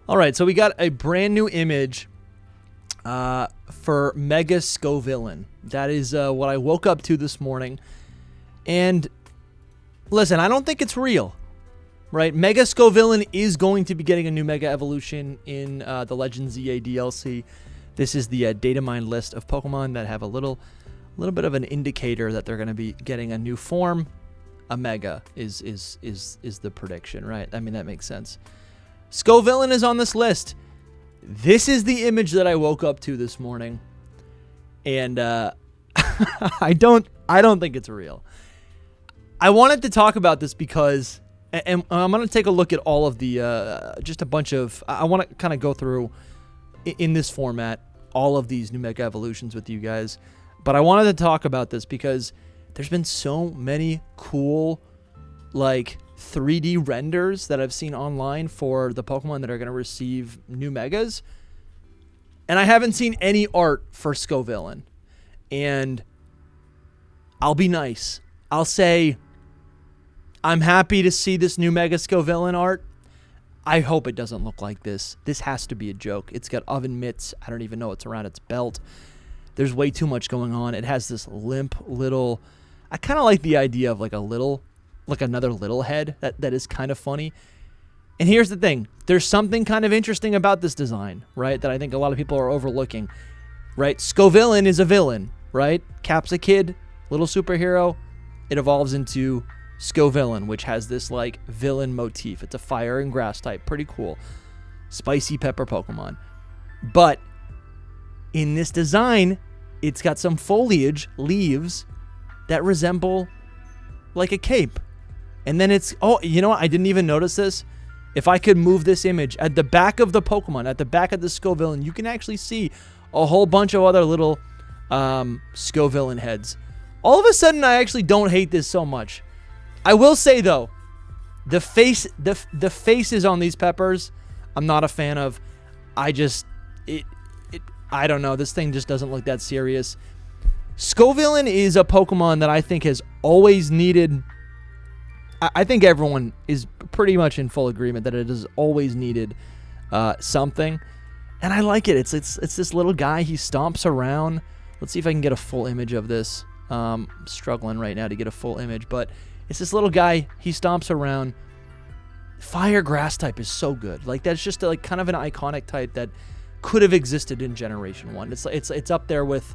All right, so we got a brand new image for Mega Scovillain. That is what I woke up to this morning. And listen, I don't think it's real, right? Mega Scovillain is going to be getting a new Mega Evolution in the Legends EA DLC. This is the data mine list of Pokemon that have a little bit of an indicator that they're going to be getting a new form. A Mega is the prediction, right? I mean, that makes sense. Scovillain is on this list. This is the image that I woke up to this morning, and I don't think it's real. I wanted to talk about this because, and I'm going to take a look at all of the just a bunch of. I want to kind of go through in this format all of these new Mega Evolutions with you guys, but I wanted to talk about this because there's been so many cool, like, 3D renders that I've seen online for the Pokemon that are going to receive new Megas. And I haven't seen any art for Scovillain. And I'll be nice. I'll say I'm happy to see this new Mega Scovillain art. I hope it doesn't look like this. This has to be a joke. It's got oven mitts. I don't even know what's around its belt. There's way too much going on. It has this limp little... I kind of like the idea of like another little head. That is kind of funny. And here's the thing. There's something kind of interesting about this design, right? That I think a lot of people are overlooking, right? Scovillain is a villain, right? Cap's a kid, little superhero. It evolves into Scovillain, which has this like villain motif. It's a fire and grass type. Pretty cool. Spicy pepper Pokemon. But in this design, it's got some foliage, leaves, that resemble like a cape. And then it's, oh, you know what? I didn't even notice this. If I could move this image at the back of the Pokemon, at the back of the Scovillain, you can actually see a whole bunch of other little Scovillain heads. All of a sudden, I actually don't hate this so much. I will say though, the faces on these peppers, I'm not a fan of. I don't know. This thing just doesn't look that serious. Scovillain is a Pokemon that I think has always needed... I think everyone is pretty much in full agreement that it has always needed something. And I like it. It's this little guy. He stomps around. Let's see if I can get a full image of this. I'm struggling right now to get a full image. But it's this little guy. He stomps around. Fire grass type is so good. Like, that's just like kind of an iconic type that could have existed in Generation 1. It's up there with...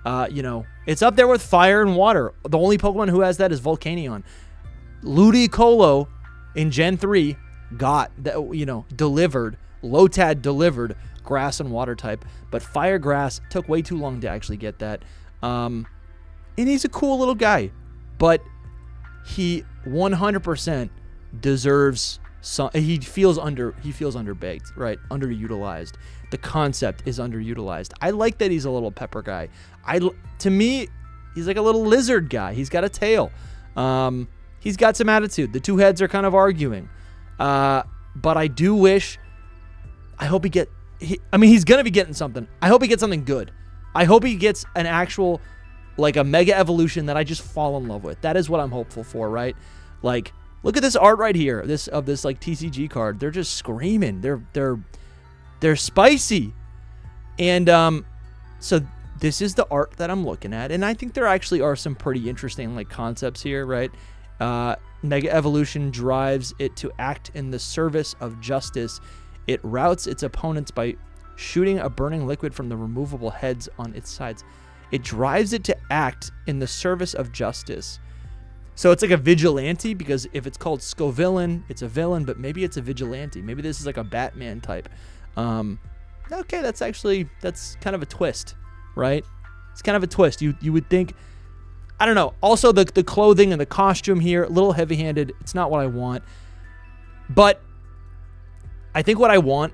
it's up there with fire and water. The only Pokemon who has that is Volcanion. Ludicolo in Gen 3 got that, delivered. Lotad delivered grass and water type, but fire grass took way too long to actually get that. And he's a cool little guy, but he 100% deserves some. He feels underbaked, right? Underutilized. The concept is underutilized. I like that he's a little pepper guy. To me, he's like a little lizard guy. He's got a tail. He's got some attitude. The two heads are kind of arguing. But I do wish... I hope he's going to be getting something. I hope he gets something good. I hope he gets an actual, like a Mega Evolution that I just fall in love with. That is what I'm hopeful for, right? Like, look at this art right here. This like TCG card. They're just screaming. They're spicy. And so this is the art that I'm looking at. And I think there actually are some pretty interesting like concepts here, right? Mega Evolution drives it to act in the service of justice. It routs its opponents by shooting a burning liquid from the removable heads on its sides. It drives it to act in the service of justice. So it's like a vigilante, because if it's called Scovillain, it's a villain, but maybe it's a vigilante. Maybe this is like a Batman type. Okay, that's kind of a twist, right? It's kind of a twist. You would think, I don't know. Also, the clothing and the costume here, a little heavy-handed. It's not what I want. But I think what I want,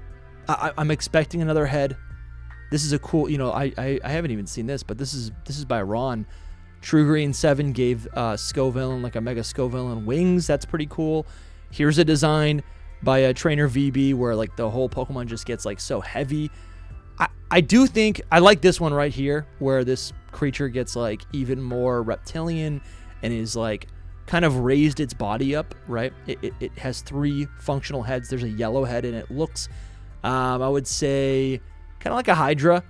I'm expecting another head. This is a cool, I haven't even seen this, but this is by Ron. True Green 7 gave Scovillain, like a Mega Scovillain, wings. That's pretty cool. Here's a design by a Trainer VB where like the whole Pokemon just gets like so heavy. I do think I like this one right here where this creature gets like even more reptilian and is like kind of raised its body up, right? It has 3 functional heads. There's a yellow head and it looks I would say kind of like a Hydra.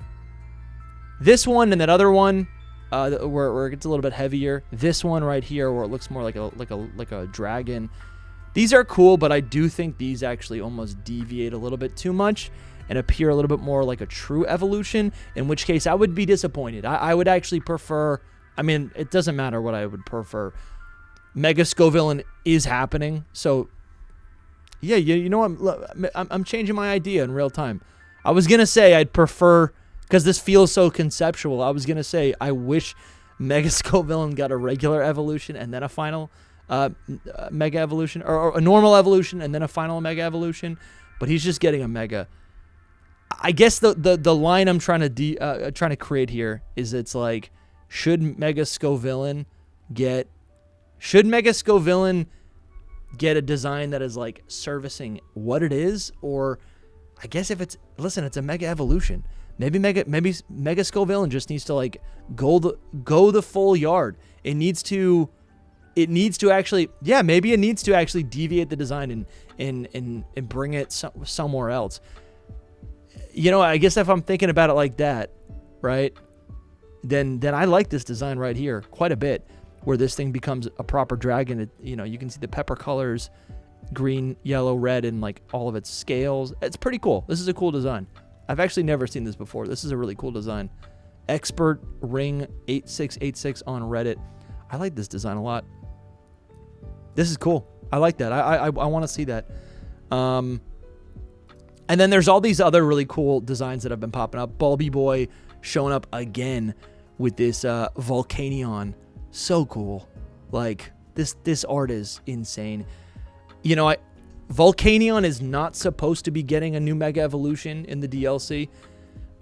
This one and that other one, where it gets a little bit heavier. This one right here, where it looks more like a dragon. These are cool, but I do think these actually almost deviate a little bit too much and appear a little bit more like a true evolution, in which case I would be disappointed. I would actually prefer, I mean, it doesn't matter what I would prefer. Mega Scovillain is happening, so yeah, you know what, I'm changing my idea in real time. I was going to say I'd prefer, because this feels so conceptual, I was going to say I wish Mega Scovillain got a regular evolution and then a final Mega Evolution, or a normal evolution and then a final Mega Evolution, but he's just getting a Mega. I guess the line I'm trying to create here is, it's like, should Mega Scovillain get a design that is like servicing what it is, or I guess if it's, listen, it's a Mega Evolution. Maybe Mega Scovillain just needs to like go the full yard. It needs to actually, yeah, maybe it needs to actually deviate the design and bring it somewhere else. You know, I guess if I'm thinking about it like that, right, then I like this design right here quite a bit, where this thing becomes a proper dragon. You know, you can see the pepper colors, green, yellow, red, and like all of its scales. It's pretty cool. This is a cool design. I've actually never seen this before. This is a really cool design. Expert Ring 8686 on Reddit. I like this design a lot. This is cool. I like that. I want to see that. And then there's all these other really cool designs that have been popping up. Bulby Boy showing up again with this Volcanion. So cool. Like, this art is insane. You know, Volcanion is not supposed to be getting a new Mega Evolution in the DLC.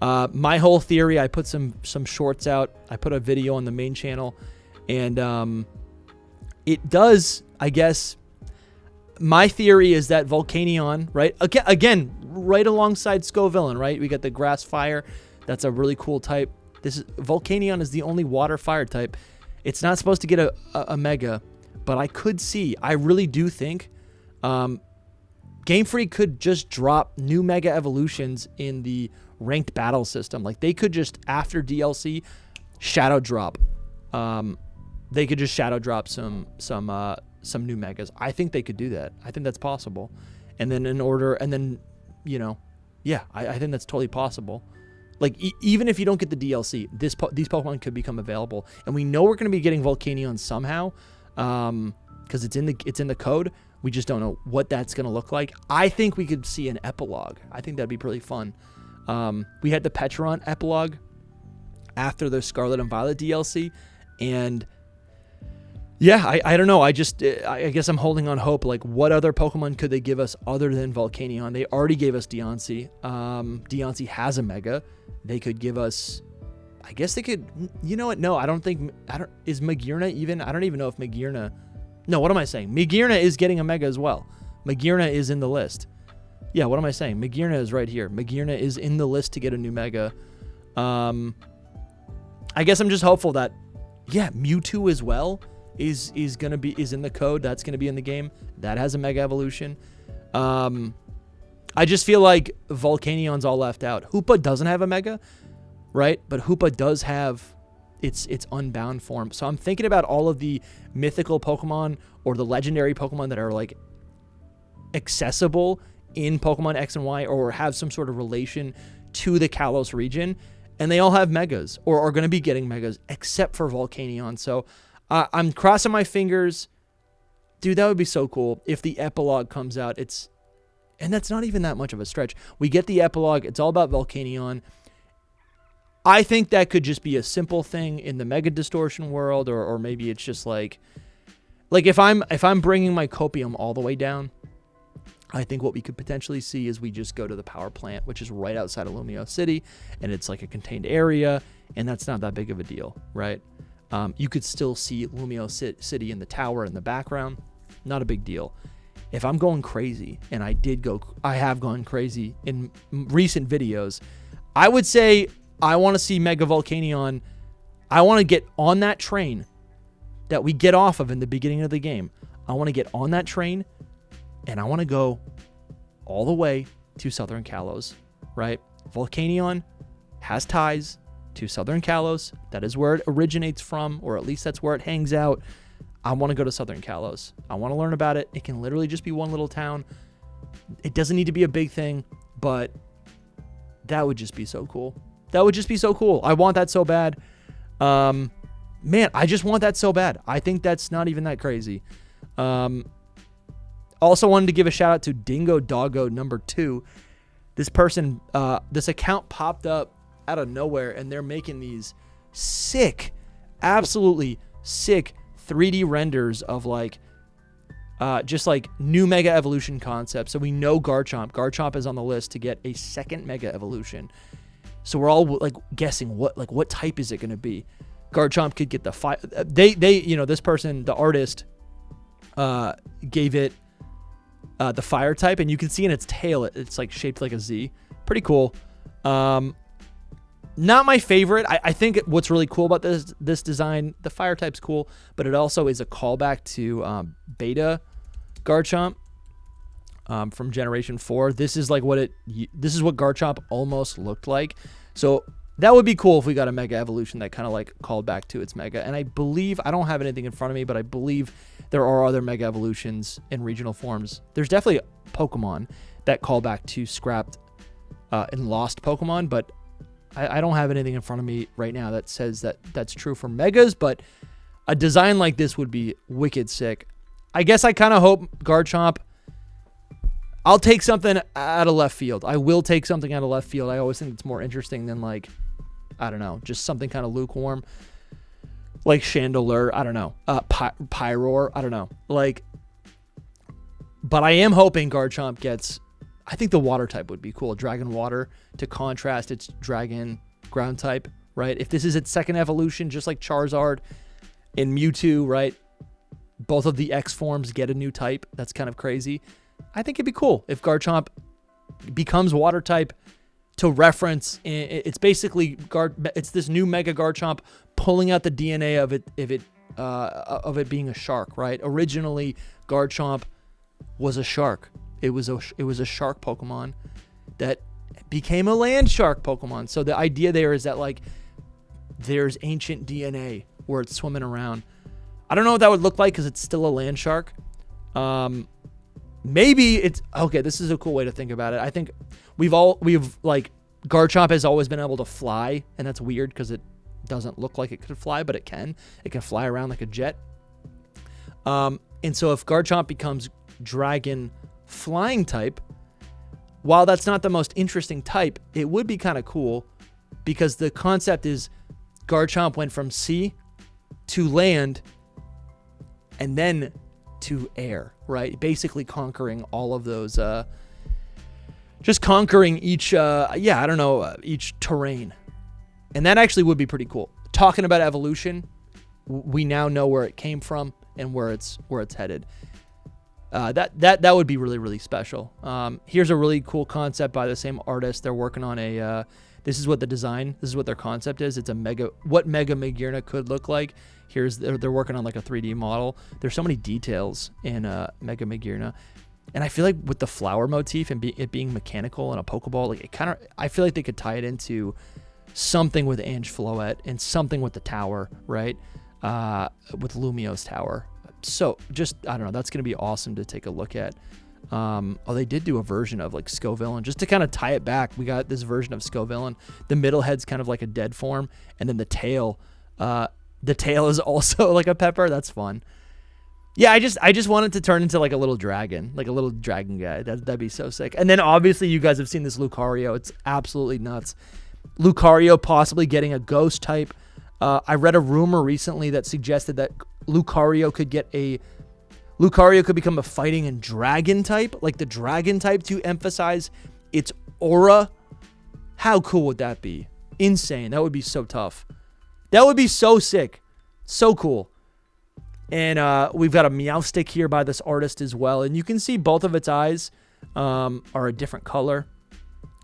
My whole theory, I put some shorts out. I put a video on the main channel, and it does, I guess. My theory is that Volcanion, right? Again, right alongside Scovillain, right? We got the Grass Fire. That's a really cool type. Volcanion is the only Water Fire type. It's not supposed to get a Mega, but I really do think Game Freak could just drop new Mega Evolutions in the ranked battle system. Like, they could just, after DLC, shadow drop. They could just shadow drop some new Megas. I think they could do that. I think that's possible. And then you know, yeah, I think that's totally possible. Like, even if you don't get the DLC, these Pokemon could become available, and we know we're going to be getting Volcanion somehow, because it's in the code. We just don't know what that's going to look like. I think we could see an epilogue. I think that'd be pretty fun. We had the Petron epilogue after the Scarlet and Violet DLC, and yeah, I don't know. I guess I'm holding on hope. Like, what other Pokemon could they give us other than Volcanion? They already gave us Deontay. Deontay has a Mega. They could give us, I guess they could, you know what? No, is Magearna even? I don't even know if Magearna, no, what am I saying? Magearna is getting a Mega as well. Magearna is in the list. Yeah, what am I saying? Magearna is right here. Magearna is in the list to get a new Mega. I guess I'm just hopeful that, yeah, Mewtwo as well is in the code. That's gonna be in the game. That has a Mega Evolution. I just feel like Volcanion's all left out. Hoopa doesn't have a Mega, right? But Hoopa does have its Unbound form. So I'm thinking about all of the mythical Pokemon or the legendary Pokemon that are like accessible in Pokemon X and Y, or have some sort of relation to the Kalos region, and they all have Megas or are going to be getting Megas, except for Volcanion. So I'm crossing my fingers. Dude, that would be so cool if the epilogue comes out. And that's not even that much of a stretch. We get the epilogue. It's all about Volcanion. I think that could just be a simple thing in the Mega Distortion world, or maybe it's just like if I'm bringing my copium all the way down, I think what we could potentially see is we just go to the power plant, which is right outside of Lumio City, and it's like a contained area, and that's not that big of a deal, right? You could still see Lumio City in the tower in the background. Not a big deal. If I'm going crazy, and I have gone crazy in recent videos, I would say I want to see Mega Volcanion. I want to get on that train that we get off of in the beginning of the game. I want to get on that train, and I want to go all the way to Southern Kalos, right? Volcanion has ties to Southern Kalos. That is where it originates from, or at least that's where it hangs out. I want to go to Southern Kalos. I want to learn about it. It can literally just be one little town. It doesn't need to be a big thing, but that would just be so cool. That would just be so cool. I want that so bad. Man, I just want that so bad. I think that's not even that crazy. Also wanted to give a shout out to Dingo Doggo number 2. This person, this account popped up out of nowhere, and they're making these sick, absolutely sick 3D renders of like, just like new Mega Evolution concepts. So we know Garchomp. Garchomp is on the list to get a second Mega Evolution. So we're all like guessing what type is it going to be. Garchomp could get the fire. This person, the artist, gave it the fire type, and you can see in its tail, it's like shaped like a Z. Pretty cool. Not my favorite. I think what's really cool about this design, the fire type's cool, but it also is a callback to Beta Garchomp from Generation 4. This is like this is what Garchomp almost looked like. So that would be cool if we got a Mega Evolution that kind of like called back to its Mega. And I believe, I don't have anything in front of me, but I believe there are other Mega Evolutions in regional forms. There's definitely Pokemon that call back to scrapped and lost Pokemon, but I don't have anything in front of me right now that says that that's true for Megas, but a design like this would be wicked sick. I guess I kind of hope Garchomp, I'll take something out of left field. I will take something out of left field. I always think it's more interesting than like, I don't know, just something kind of lukewarm. Like Chandelure, I don't know. Pyroar, I don't know. Like, but I am hoping Garchomp gets, I think the water type would be cool. Dragon Water to contrast its Dragon ground type, right? If this is its second evolution, just like Charizard and Mewtwo, right? Both of the X forms get a new type. That's kind of crazy. I think it'd be cool if Garchomp becomes water type to reference. It's basically it's this new Mega Garchomp pulling out the DNA of it being a shark, right? Originally, Garchomp was a shark. It was a shark Pokemon that became a land shark Pokemon. So the idea there is that like there's ancient DNA where it's swimming around. I don't know what that would look like because it's still a land shark. Maybe it's okay. This is a cool way to think about it. I think we've like Garchomp has always been able to fly, and that's weird because it doesn't look like it could fly, but it can. It can fly around like a jet. And so if Garchomp becomes Dragon flying type, while that's not the most interesting type, it would be kind of cool because the concept is Garchomp went from sea to land and then to air, right? Basically conquering all of those, just conquering each, each terrain. And that actually would be pretty cool. Talking about evolution, we now know where it came from and where it's headed. That would be really, really special. Here's a really cool concept by the same artist. They're working on this is what their concept is. It's what Mega Magearna could look like. They're working on like a 3D model. There's so many details in Mega Magearna. And I feel like with the flower motif and it being mechanical and a Pokeball, like I feel like they could tie it into something with Ange Floette and something with the tower, right? With Lumio's tower. So just, I don't know, that's going to be awesome to take a look at. They did do a version of like Scovillain just to kind of tie it back. We got this version of Scovillain. The middle head's kind of like a dead form, and then the tail is also like a pepper. That's fun. Yeah, I just want it to turn into like a little dragon guy. That'd be so sick. And then obviously you guys have seen this Lucario. It's absolutely nuts. Lucario possibly getting a ghost type. I read a rumor recently that suggested that Lucario could become a fighting and dragon type, like the dragon type, to emphasize its aura. How cool would that be? Insane. That would be so tough. That would be so sick. So cool. And we've got a Meowstic here by this artist as well. And you can see both of its eyes are a different color.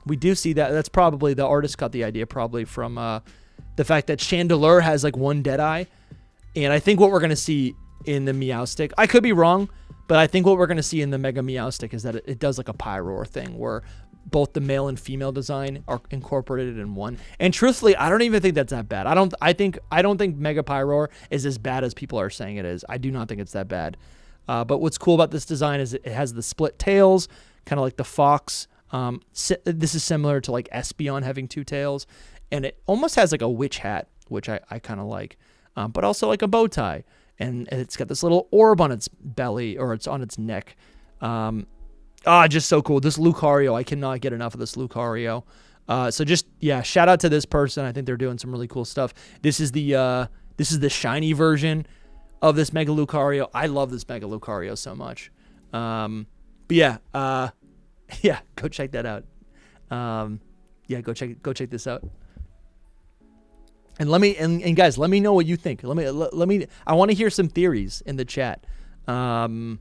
We do see that. That's probably the artist got the idea probably from the fact that Chandelure has like one dead eye. And I think what we're going to see in the Meowstic, I could be wrong, but I think what we're going to see in the Mega Meowstic is that it does like a Pyroar thing where both the male and female design are incorporated in one. And truthfully, I don't even think that's that bad. I don't think Mega Pyroar is as bad as people are saying it is. I do not think it's that bad. But what's cool about this design is it has the split tails, kind of like the fox. This is similar to like Espeon having 2 tails, and it almost has like a witch hat, which I kind of like, but also like a bow tie, and it's got this little orb on its belly, or it's on its neck. Just so cool. This Lucario, I cannot get enough of this Lucario. So just, yeah, shout out to this person. I think they're doing some really cool stuff. This is the shiny version of this Mega Lucario. I love this Mega Lucario so much. But yeah, yeah, go check that out. Yeah, go check this out. And let me, and guys, let me know what you think. Let me, I want to hear some theories in the chat. Cause,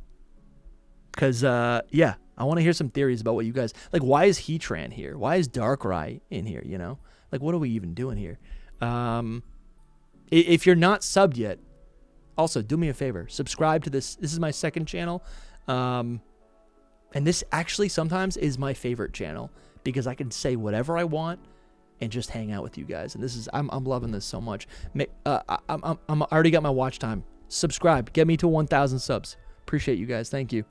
yeah, I want to hear some theories about what you guys, like, why is Heatran here? Why is Darkrai in here? You know, like, what are we even doing here? If you're not subbed yet, also do me a favor, subscribe to this. This is my second channel. And this actually sometimes is my favorite channel because I can say whatever I want and just hang out with you guys. And this is, I'm loving this so much. I already got my watch time. Subscribe, get me to 1,000 subs. Appreciate you guys. Thank you.